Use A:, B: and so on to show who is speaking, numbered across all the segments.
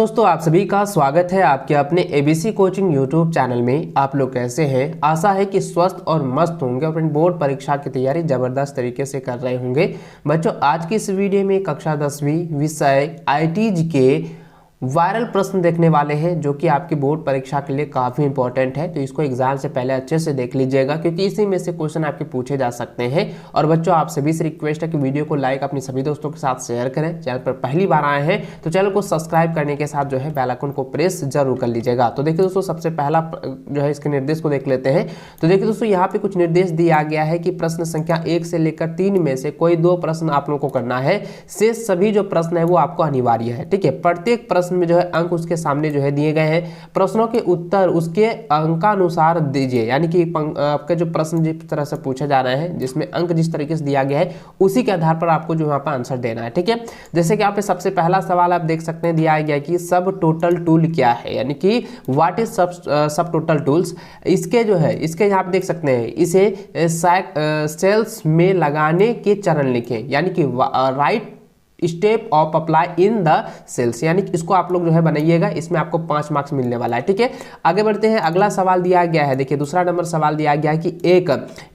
A: दोस्तों, आप सभी का स्वागत है आपके अपने एबीसी कोचिंग यूट्यूब चैनल में। आप लोग कैसे हैं? आशा है कि स्वस्थ और मस्त होंगे, अपनी बोर्ड परीक्षा की तैयारी जबरदस्त तरीके से कर रहे होंगे। बच्चों, आज की इस वीडियो में कक्षा 10वीं विषय आईटीज के वायरल प्रश्न देखने वाले हैं, जो कि आपकी बोर्ड परीक्षा के लिए काफ़ी इंपॉर्टेंट है। तो इसको एग्जाम से पहले अच्छे से देख लीजिएगा, क्योंकि इसी में से क्वेश्चन आपके पूछे जा सकते हैं। और बच्चों, आप सभी से रिक्वेस्ट है कि वीडियो को लाइक अपने सभी दोस्तों के साथ शेयर करें। चैनल पर पहली बार आए हैं तो चैनल को सब्सक्राइब करने के साथ जो है बेल आइकन को प्रेस जरूर कर लीजिएगा। तो देखिए दोस्तों, सबसे पहला जो है इसके निर्देश को देख लेते हैं। तो देखिए दोस्तों, यहाँ पे कुछ निर्देश दिया गया है कि प्रश्न संख्या 1 से लेकर 3 में से कोई 2 प्रश्न आप लोगों को करना है। शेष सभी जो प्रश्न है वो आपको अनिवार्य है। ठीक है, प्रत्येक प्रश्न में जो है अंक उसके सामने जो है दिए गए हैं। प्रश्नों के उत्तर उसके अंकानुसार दीजिए, यानी कि आपका जो प्रश्न जिस तरह से पूछा जा रहा है, जिसमें अंक जिस तरीके से दिया गया है, उसी के आधार पर आपको जो यहाँ पर आंसर देना है। ठीक है, जैसे कि यहाँ पे सबसे पहला सवाल आप देख सकते हैं, दिया गया कि सब टोटल टूल क्या है, यानी कि व्हाट इज सब टोटल टूल्स। इसके जो है इसके यहाँ आप देख सकते हैं, इसे सेल्स में लगाने के चरण लिखें, यानी कि write step of apply in the cells, यानी कि इसको आप लोग जो है बनाइएगा। इसमें आपको 5 मार्क्स मिलने वाला है। ठीक है, आगे बढ़ते हैं। अगला सवाल दिया गया है, देखिए दूसरा नंबर सवाल दिया गया है कि एक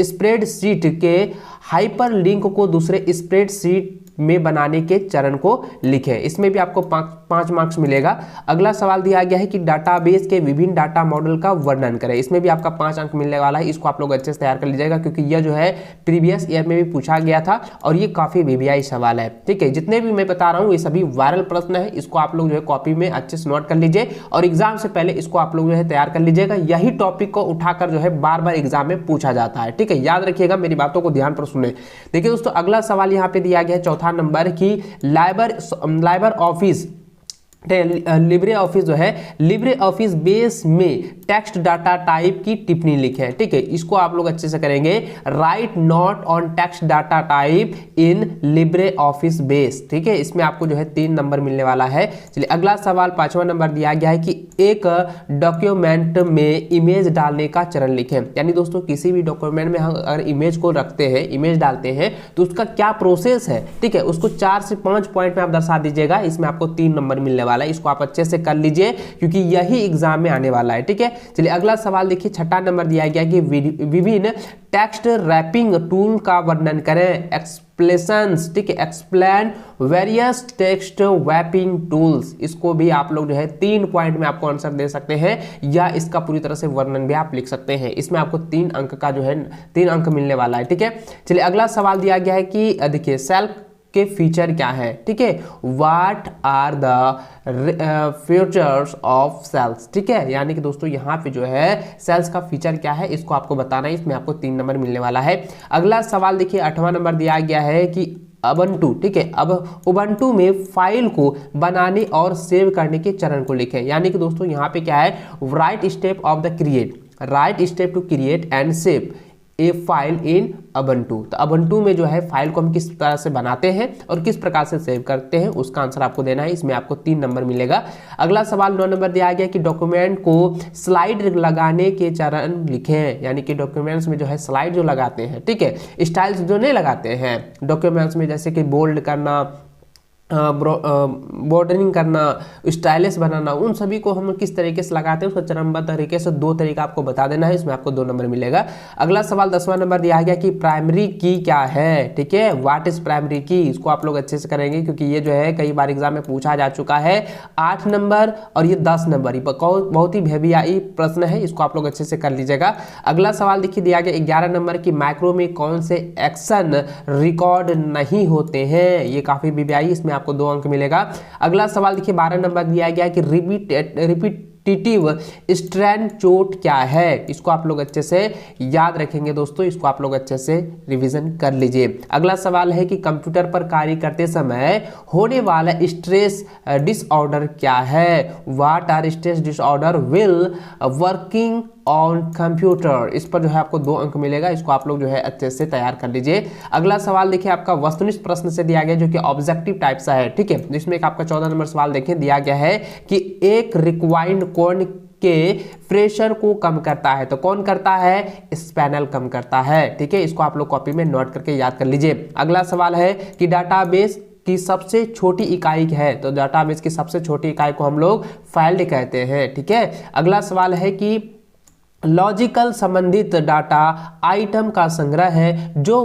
A: स्प्रेडशीट के हाइपर लिंक को दूसरे स्प्रेडशीट में बनाने के चरण को लिखें। इसमें भी आपको 5 मार्क्स मिलेगा। अगला सवाल दिया गया है कि डाटाबेस के विभिन्न डाटा मॉडल का वर्णन करें। इसमें भी आपका 5 अंक मिलने वाला है। इसको आप लोग अच्छे से तैयार कर लीजिएगा, क्योंकि यह जो है प्रीवियस ईयर में भी पूछा गया था और ये काफी वीवीआई सवाल है। ठीक है, जितने भी मैं बता रहा हूँ ये सभी वायरल प्रश्न है। इसको आप लोग जो है कॉपी में अच्छे से नोट कर लीजिए और एग्जाम से पहले इसको आप लोग जो है तैयार कर लीजिएगा। यही टॉपिक को उठाकर जो है बार बार एग्जाम में पूछा जाता है। ठीक है, याद रखिएगा, मेरी बातों को ध्यान पर सुने। देखिए दोस्तों, अगला सवाल यहाँ पे दिया गया है, चौथा नंबर की लाइबर ऑफिस लिब्रे ऑफिस जो है लिब्रे ऑफिस बेस में टेक्स्ट डाटा टाइप की टिप्पणी लिखे। ठीक है, इसको आप लोग अच्छे से करेंगे। Right note on text data type in Libre office base. ठीक है, इसमें आपको जो है 3 नंबर मिलने वाला है। चलिए अगला सवाल 5वां नंबर दिया गया है कि एक डॉक्यूमेंट में इमेज डालने का चरण लिखें। यानी दोस्तों, किसी भी डॉक्यूमेंट में हम अगर इमेज को रखते हैं, इमेज डालते हैं, तो उसका क्या प्रोसेस है। ठीक है, उसको 4 से 5 पॉइंट में आप दर्शा दीजिएगा। इसमें आपको 3 नंबर मिलने वाला है। इसको आप अच्छे से कर लीजिए, क्योंकि यही एग्जाम में आने वाला है। ठीक है, चलिए अगला सवाल देखिए, 6वां नंबर दिया गया कि विभिन्न टेक्स्ट रैपिंग टूल का वर्णन करें। एक्सप्लेशंस, ठीक है, explain various text wrapping tools. इसको भी आप लोग जो है 3 पॉइंट में आपको आंसर दे सकते हैं, या इसका पूरी तरह से वर्णन भी आप लिख सकते हैं। इसमें आपको 3 अंक का जो है 3 अंक मिलने वाला है। ठीक है, चलिए अगला सवाल दिया गया है कि देखिए सेल्फ के फीचर क्या है। ठीक है, what are the features of cells. ठीक है, यानी कि दोस्तों यहाँ पे जो है सेल्स का फीचर क्या है, इसको आपको बताना है। इसमें आपको 3 नंबर मिलने वाला है। अगला सवाल देखिए, 8वां नंबर दिया गया है कि उबंटू, ठीक है, अब उबंटू में फाइल को बनाने और सेव करने के चरण को लिखें। यानी कि दोस्तों यहाँ पे क्या है, write step of the create, write step to create and save a file in Ubuntu. तो उबंटू में जो है फाइल को हम किस तरह से बनाते हैं और किस प्रकार से सेव करते हैं, उसका आंसर आपको देना है। इसमें आपको 3 नंबर मिलेगा। अगला सवाल 9 नंबर दिया गया कि डॉक्यूमेंट को स्लाइड लगाने के चरण लिखें। यानी कि डॉक्यूमेंट्स में जो है स्लाइड जो लगाते हैं, ठीक है, स्टाइल्स जो नहीं लगाते हैं डॉक्यूमेंट्स में, जैसे कि बोल्ड करना, बॉर्डरिंग करना, स्टाइलिश बनाना, उन सभी को हम किस तरीके से लगाते हैं उसका चरणबद्ध तरीके से 2 तरीका आपको बता देना है। इसमें आपको 2 नंबर मिलेगा। अगला सवाल 10वां नंबर दिया गया कि प्राइमरी की क्या है। ठीक है, व्हाट इज प्राइमरी की। इसको आप लोग अच्छे से करेंगे, क्योंकि ये जो है कई बार एग्जाम में पूछा जा चुका है। 8 नंबर और ये 10 नंबर, बहुत ही वीवीआई प्रश्न है। इसको आप लोग अच्छे से कर लीजिएगा। अगला सवाल देखिए दिया गया 11 नंबर की माइक्रो में कौन से एक्शन रिकॉर्ड नहीं होते हैं। ये काफी वीवीआई, इसमें आपको 2 अंक मिलेगा। अगला सवाल देखिए 12 नंबर दिया गया कि रिपीटिटिव स्ट्रैंड चोट क्या है। इसको आप लोग अच्छे से याद रखेंगे दोस्तों, इसको आप लोग अच्छे से रिवीजन कर लीजिए। अगला सवाल है कि कंप्यूटर पर कार्य करते समय होने वाला स्ट्रेस डिसऑर्डर क्या है। What are stress disorder will working on computer. इस पर जो है आपको 2 अंक मिलेगा। इसको आप लोग जो है अच्छे से तैयार कर लीजिए। अगला सवाल देखिए आपका वस्तुनिष्ठ प्रश्न से दिया गया, जो कि ऑब्जेक्टिव टाइप सा है। ठीक है, जिसमें एक आपका 14 नंबर सवाल देखिए दिया गया है कि एक रिक्वाइंड कोण के प्रेशर को कम करता है। तो कौन करता है, स्पैनल कम करता है। ठीक है, इसको आप लोग कॉपी में नोट करके याद कर लीजिए। अगला सवाल है कि डाटाबेस की सबसे छोटी इकाई है, तो डाटाबेस की सबसे छोटी इकाई को हम लोग फाइल कहते हैं। ठीक है, अगला सवाल है कि लॉजिकल संबंधित डाटा आइटम का संग्रह है जो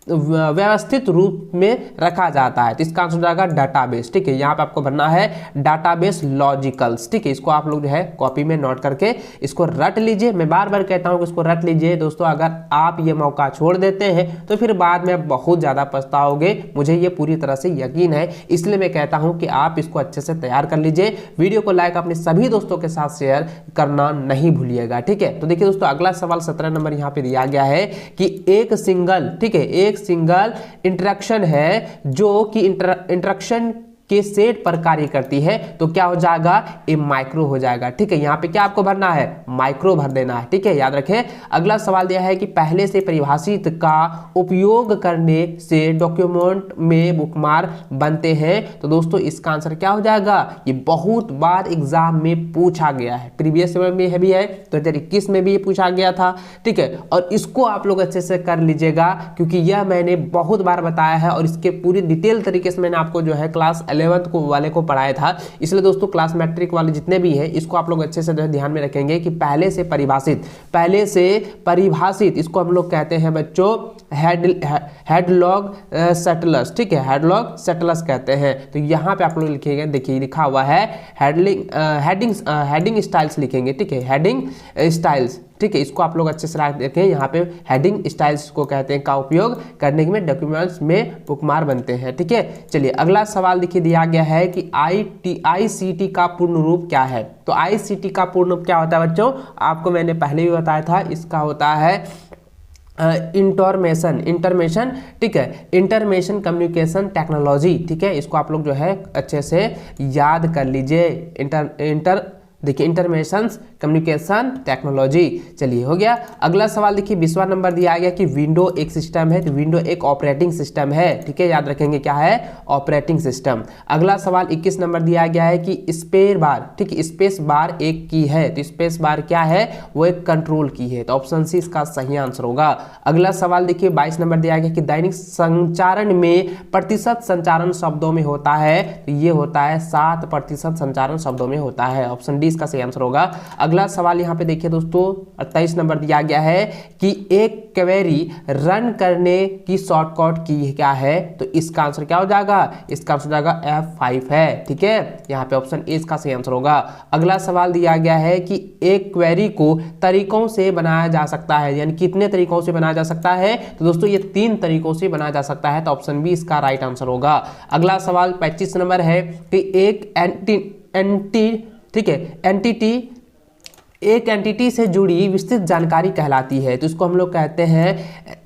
A: व्यवस्थित रूप में रखा जाता है, तो इसका आंसर हो जाएगा डाटाबेस। ठीक है, यहाँ पे आपको भरना है डाटाबेस लॉजिकल्स। ठीक है, इसको आप लोग जो है कॉपी में नोट करके इसको रट लीजिए। मैं बार बार कहता हूँ कि इसको रट लीजिए दोस्तों, अगर आप ये मौका छोड़ देते हैं तो फिर बाद में बहुत ज़्यादा पछताओगे, मुझे ये पूरी तरह से यकीन है। इसलिए मैं कहता हूँ कि आप इसको अच्छे से तैयार कर लीजिए। वीडियो को लाइक अपने सभी दोस्तों के साथ शेयर करना नहीं भूलिएगा। ठीक है, तो देखिए दोस्तों, अगला सवाल 17 नंबर यहाँ पे दिया गया है कि एक सिंगल, ठीक है, एक सिंगल इंटरेक्शन है जो कि इंटरेक्शन के सेट पर कार्य करती है, तो क्या हो जाएगा, ये माइक्रो हो जाएगा। ठीक है, यहाँ पे क्या आपको भरना है, माइक्रो भर देना है। ठीक है, याद रखें। अगला सवाल दिया है कि पहले से परिभाषित का उपयोग करने से डॉक्यूमेंट में बुकमार्क बनते हैं, तो दोस्तों इसका आंसर क्या हो जाएगा, ये बहुत बार एग्जाम में पूछा गया है, प्रीवियस में भी है, 2021 में भी ये पूछा गया था। ठीक है, और इसको आप लोग अच्छे से कर लीजिएगा क्योंकि यह मैंने बहुत बार बताया है और इसके पूरी डिटेल तरीके से मैंने आपको जो है क्लास 11th वाले को पढ़ाया था। इसलिए दोस्तों क्लास मैट्रिक वाले जितने भी हैं इसको आप लोग अच्छे से ध्यान में रखेंगे कि पहले से परिभाषित इसको हम लोग कहते हैं बच्चों हेडलॉग सेटलर्स। ठीक है, हेडलॉग सेटलर्स कहते हैं। तो यहाँ पे आप लोग लिखेंगे, देखिए लिखा हुआ है हेडिंग स्टाइल्स लिखेंगे। ठीक है, हेडिंग स्टाइल्स। ठीक है, इसको आप लोग अच्छे से देखें, यहाँ पे हेडिंग स्टाइल्स को कहते हैं का उपयोग करने में डॉक्यूमेंट्स में बुकमार्क बनते हैं। ठीक है, चलिए अगला सवाल देखिए दिया गया है कि ICT का पूर्ण रूप क्या है। तो ICT का पूर्ण रूप क्या होता है बच्चों, आपको मैंने पहले भी बताया था, इसका होता है इंटरमेशन। ठीक है, इंटरमेशन कम्युनिकेशन टेक्नोलॉजी। ठीक है, इसको आप लोग जो है अच्छे से याद कर लीजिए। देखिए इंटरमेशन कम्युनिकेशन टेक्नोलॉजी। चलिए हो गया। अगला सवाल देखिए 20वां नंबर दिया गया कि विंडो एक सिस्टम है, तो विंडो एक ऑपरेटिंग सिस्टम है। ठीक है, याद रखेंगे क्या है, ऑपरेटिंग सिस्टम। अगला सवाल 21 नंबर दिया गया है कि स्पेस बार, ठीक है, स्पेस बार एक की है, तो स्पेस बार क्या है, वो एक कंट्रोल की है, तो ऑप्शन सी इसका सही आंसर होगा। अगला सवाल देखिए 22 नंबर दिया गया कि दैनिक संचारण में प्रतिशत संचारण शब्दों में होता है, तो ये होता है 7% संचारण शब्दों में होता है, ऑप्शन डी इसका सही आंसर होगा। अगला सवाल यहां पे देखिए दोस्तों 28 नंबर दिया गया है कि एक क्वेरी रन करने की शॉर्टकट की क्या है, तो इसका आंसर क्या हो जाएगा, इसका आंसर हो जाएगा F5 है। ठीक है, यहां पे ऑप्शन ए इसका सही आंसर होगा। अगला सवाल दिया गया है कि एक क्वेरी को तरीकों से बनाया जा सकता है, यानी कितने तरीकों से बनाया जा सकता है, तो दोस्तों ये 3 तरीकों से बनाया जा सकता है, तो ऑप्शन बी इसका राइट आंसर होगा। अगला सवाल 25 नंबर है कि एक एंटिटी से जुड़ी विस्तृत जानकारी कहलाती है, तो इसको हम लोग कहते हैं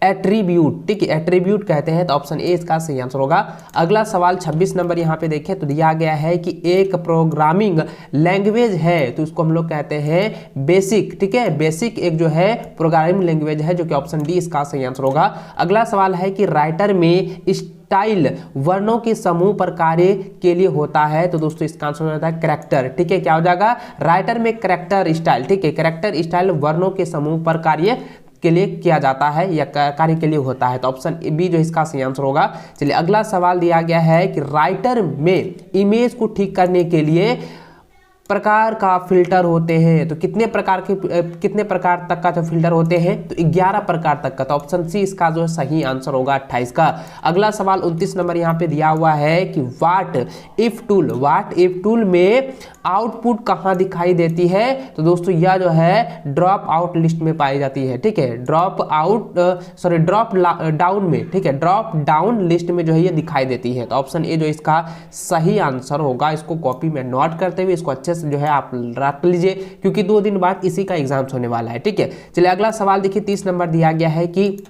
A: एट्रीब्यूट। ठीक है, एट्रीब्यूट कहते हैं, तो ऑप्शन ए इसका सही आंसर होगा। अगला सवाल 26 नंबर यहाँ पे देखें तो दिया गया है कि एक प्रोग्रामिंग लैंग्वेज है, तो इसको हम लोग कहते हैं बेसिक। ठीक है, बेसिक एक जो है प्रोग्रामिंग लैंग्वेज है, जो कि ऑप्शन डी इसका सही आंसर होगा। अगला सवाल है कि राइटर में स्टाइल वर्णों के समूह पर कार्य के लिए होता है, तो दोस्तों इसका आंसर होता है कैरेक्टर। ठीक है, क्या हो जाएगा, राइटर में कैरेक्टर स्टाइल। ठीक है, कैरेक्टर स्टाइल वर्णों के समूह पर कार्य के लिए किया जाता है या कार्य के लिए होता है, तो ऑप्शन बी जो इसका सही आंसर होगा। चलिए अगला सवाल दिया गया है कि राइटर में इमेज को ठीक करने के लिए प्रकार का फिल्टर होते हैं, तो कितने प्रकार तक का जो फिल्टर होते हैं, तो 11 प्रकार तक का, तो ऑप्शन सी इसका जो सही आंसर होगा 28 का। अगला सवाल 29 नंबर यहाँ पे दिया हुआ है कि व्हाट इफ टूल में आउटपुट कहाँ दिखाई देती है, तो दोस्तों यह जो है ड्रॉप आउट लिस्ट में पाई जाती है। ठीक है, ड्रॉप डाउन में, ठीक है, ड्रॉप डाउन लिस्ट में जो है ये दिखाई देती है, तो ऑप्शन ए जो इसका सही आंसर होगा। इसको कॉपी में नोट करते हुए इसको अच्छे से जो है आप रख लीजिए क्योंकि 2 दिन बाद इसी का एग्जाम होने वाला है। ठीक है, चलिए अगला सवाल देखिए 30 नंबर दिया गया है कि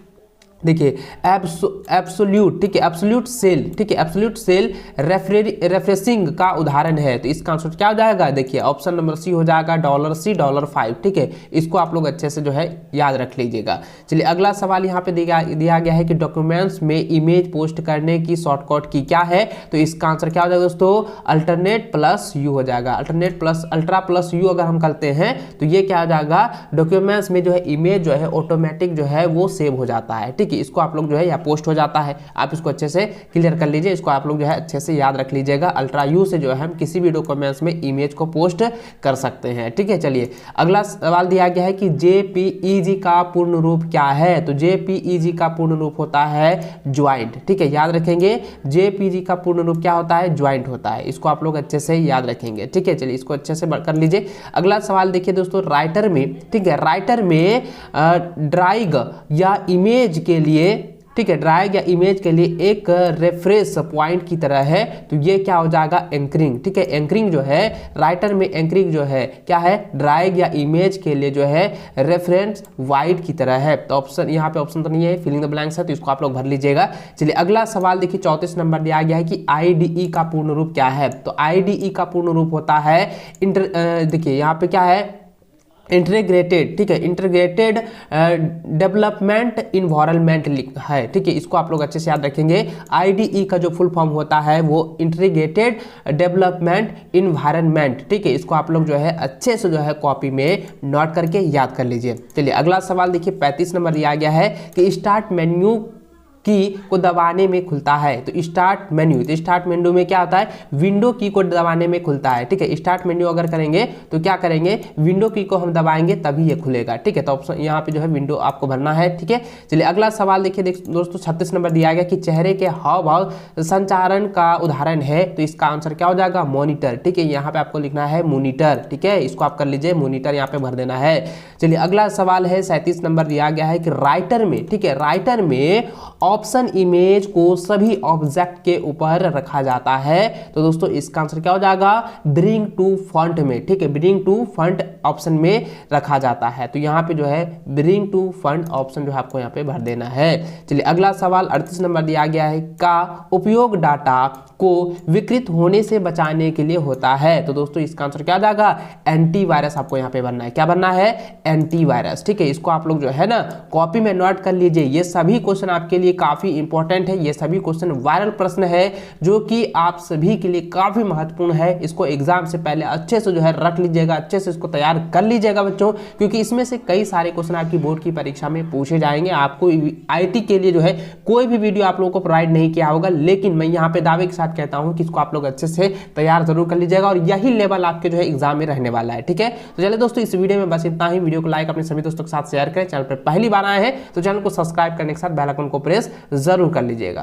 A: देखिए एब्सोल्यूट, ठीक है, एब्सोल्यूट सेल, ठीक है, एब्सोल्यूट सेल रेफ्रेशिंग का उदाहरण है, तो इसका आंसर क्या हो जाएगा, देखिए ऑप्शन नंबर सी हो जाएगा $C$5। ठीक है, इसको आप लोग अच्छे से जो है याद रख लीजिएगा। चलिए अगला सवाल यहाँ पे दिया गया है कि डॉक्यूमेंट्स में इमेज पोस्ट करने की शॉर्टकट की क्या है, तो इसका आंसर क्या हो जाएगा दोस्तों, अल्टरनेट+U हो जाएगा। अल्ट्रा+U अगर हम करते हैं तो ये क्या हो जाएगा, डॉक्यूमेंट्स में जो है इमेज जो है ऑटोमेटिक जो है वो सेव हो जाता है। ठीक ठीक है, इसको आप लोग जो है यहाँ पोस्ट हो जाता है, आप इसको अच्छे से क्लियर कर लीजिए, इसको आप लोग जो है अच्छे से याद रख लीजिएगा। अल्ट्रा यू से जो है हम किसी भी डॉक्यूमेंट्स में इमेज को पोस्ट कर सकते हैं। ठीक है, चलिए अगला सवाल दिया गया है कि जेपीईजी का पूर्ण रूप क्या है। तो जेपीईजी का पूर्ण रूप होता है ज्वाइंट। ठीक है, याद रखेंगे जेपीईजी का पूर्ण रूप क्या होता है, ज्वाइंट होता है, इसको आप लोग अच्छे से याद रखेंगे। ठीक है, चलिए इसको अच्छे से कर लीजिए। अगला सवाल देखिए दोस्तों, राइटर में, ठीक है, राइटर में ड्राइंग या इमेज के लिए, ठीक है, ड्राइंग या इमेज के लिए एक रेफरेंस पॉइंट की तरह है, तो ये क्या हो जाएगा, एंकरिंग। ठीक है, एंकरिंग जो है राइटर में, एंकरिंग जो है क्या है, ड्राइंग या इमेज के लिए जो है रेफरेंस वाइड की तरह है। तो ऑप्शन यहाँ पे ऑप्शन तो नहीं है, फिलिंग द ब्लैंक्स है, तो इसको आप लोग भर लीजिएगा। चलिए अगला सवाल देखिए, 34 नंबर दिया गया है कि आईडीई का पूर्ण रूप क्या है। तो आईडीई का पूर्ण रूप होता है देखिए यहाँ पे क्या है, इंटीग्रेटेड, ठीक है, इंटीग्रेटेड डेवलपमेंट इन्वायरमेंट है। ठीक है, इसको आप लोग अच्छे से याद रखेंगे। आईडीई का जो फुल फॉर्म होता है वो इंटीग्रेटेड डेवलपमेंट इन्वायरमेंट। ठीक है, इसको आप लोग जो है अच्छे से जो है कॉपी में नोट करके याद कर लीजिए। चलिए अगला सवाल देखिए, 35 नंबर दिया गया है कि स्टार्ट मेन्यू की को दबाने में खुलता है। तो स्टार्ट मेन्यू, तो स्टार्ट मेन्यू में क्या होता है, विंडो की को दबाने में खुलता है। ठीक है, स्टार्ट मेन्यू अगर करेंगे तो क्या करेंगे, विंडो की को हम दबाएंगे तभी ये खुलेगा। ठीक है, तो ऑप्शन यहाँ पे जो है विंडो आपको भरना है। ठीक है, चलिए अगला सवाल देखिए दोस्तों, 36 नंबर दिया गया कि चेहरे के हाव भाव संचारण का उदाहरण है। तो इसका आंसर क्या हो जाएगा, मॉनिटर। ठीक है, यहाँ पे आपको लिखना है मॉनिटर। ठीक है, इसको आप कर लीजिए, मॉनिटर यहाँ पे भर देना है। चलिए अगला सवाल है 37 नंबर दिया गया है कि राइटर में, ठीक है, राइटर में ऑप्शन इमेज को सभी ऑब्जेक्ट के ऊपर रखा जाता है। तो दोस्तों इसका आंसर क्या हो जाएगा, ब्रिंग टू फ्रंट में। ठीक है, ब्रिंग टू फ्रंट ऑप्शन में रखा जाता है। तो यहाँ पे जो है ब्रिंग टू फ्रंट ऑप्शन जो है आपको यहाँ पे भर देना है। चलिए अगला सवाल 38 नंबर दिया गया है, का उपयोग डाटा को विकृत होने से बचाने के लिए होता है। तो दोस्तों इसका आंसर क्या आ जाएगा, एंटीवायरस आपको यहाँ पे भरना है। क्या भरना है, एंटीवायरस। ठीक है, इसको आप लोग जो है ना कॉपी में नोट कर लीजिए। ये सभी क्वेश्चन आपके लिए काफी इंपॉर्टेंट है, ये सभी क्वेश्चन वायरल प्रश्न है जो कि आप सभी के लिए काफी महत्वपूर्ण है। इसको एग्जाम से पहले अच्छे से जो है रख लीजिएगा, अच्छे से इसको तैयार कर लीजिएगा बच्चों, क्योंकि इसमें से कई सारे क्वेश्चन आपकी बोर्ड की परीक्षा में पूछे जाएंगे। आपको आईटी के लिए जो है कोई भी वीडियो आप लोगों को प्रोवाइड नहीं किया होगा, लेकिन मैं यहाँ पे दावे के साथ कहता हूँ कि इसको आप लोग अच्छे से तैयार जरूर कर लीजिएगा और यही लेवल आपके जो है एग्जाम में रहने वाला है। ठीक है, तो चलिए दोस्तों इस वीडियो में बस इतना ही। वीडियो को लाइक अपने सभी दोस्तों के साथ शेयर करें। चैनल पर पहली बार आए हैं तो चैनल को सब्सक्राइब करने के साथ बेल आइकन को प्रेस जरूर कर लीजिएगा।